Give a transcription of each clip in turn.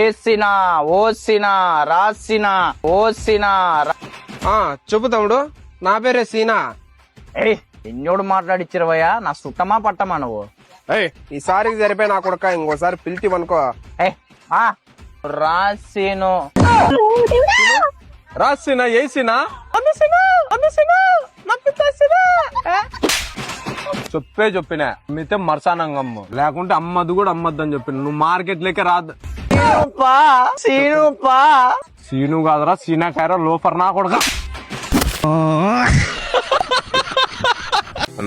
ఏసినా ఓసినా రాసినా ఓసినా చెప్పు తమ్ముడు, నా పేరే సీనా. ఎన్నోడు మాట్లాడిచ్చిరవయ్యా, నా సుట్టమా పట్టమా నువ్వు? ఈసారికి సరిపోయి నా కొడుక, ఇంకోసారి పిలిచివనుకో. రాసిను రాసినా ఏసినా చెప్పిన అమ్మితే మరసానంగమ్ము, లేకుంటే అమ్మద్దు కూడా అమ్మద్దు అని చెప్పిన. నువ్వు మార్కెట్ లేక రాదు. సీను కాదురా, సీనా కాయరా లోఫర్ నా కొడుక.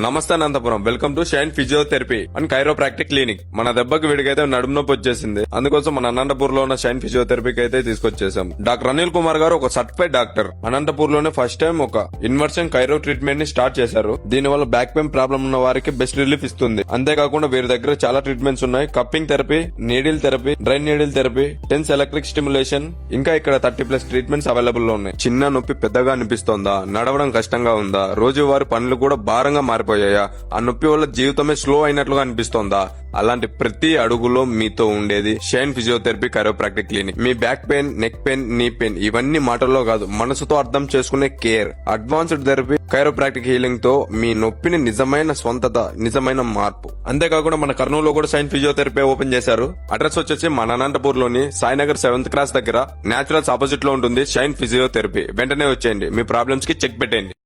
నమస్తే Anantapuram, welcome to Shine physiotherapy and chiropractic clinic. మన దెబ్బకి వీడికైతే నడుము నొప్పి వచ్చేసింది, అందుకోసం మన అనంతపూర్ లో ఉన్న షైన్ ఫిజియోథెరపీకి అయితే తీసుకొచ్చేసాం. డాక్టర్ అనిల్ కుమార్ గారు ఒక సర్టిఫైడ్ డాక్టర్. అనంతపూర్ లోనే ఫస్ట్ టైం ఒక ఇన్వర్షన్ కైరో ట్రీట్మెంట్ ని స్టార్ట్ చేశారు. దీని వల్ల బ్యాక్ పెయిన్ ప్రాబ్లం ఉన్న వారికి బెస్ట్ రిలీఫ్ ఇస్తుంది. అంతేకాకుండా వీరి దగ్గర చాలా ట్రీట్మెంట్స్ ఉన్నాయి. Cupping therapy, needle therapy, dry needle therapy, TENS electric stimulation, ఇంకా ఇక్కడ 30+ ట్రీట్మెంట్స్ అవైలబుల్ లో ఉన్నాయి. చిన్న నొప్పి పెద్దగా అనిపిస్తోందా? నడవడం కష్టంగా ఉందా? రోజువారీ పనులు కూడా భారంగా మారిపోయాయా? ఆ నొప్పి వల్ల జీవితమే స్లో అయినట్లుగా అనిపిస్తోందా? అలాంటి ప్రతి అడుగులో మీతో ఉండేది షైన్ ఫిజియోథెరపీ కైరోప్రాక్టిక్ క్లినిక్. మీ back pain, neck pain, knee pain ఇవన్నీ మాటల్లో కాదు, మనసుతో అర్థం చేసుకునే care. Advanced therapy, chiropractic healing తో మీ నొప్పిని నిజమైన స్వంతత, నిజమైన మార్పు. అంతేకాకుండా మన కర్నూలులో కూడా షైన్ ఫిజియోథెరపీ ఓపెన్ చేశారు. అడ్రస్ వచ్చేసి మన అనంతపూర్ లోని సాయినగర్ 7th క్రాస్ దగ్గర, నేచురల్స్ ఆపోజిట్ లో ఉంటుంది షైన్ ఫిజియోథెరపీ. వెంటనే వచ్చేయండి, మీ ప్రాబ్లమ్స్ కి చెక్ పెట్టండి.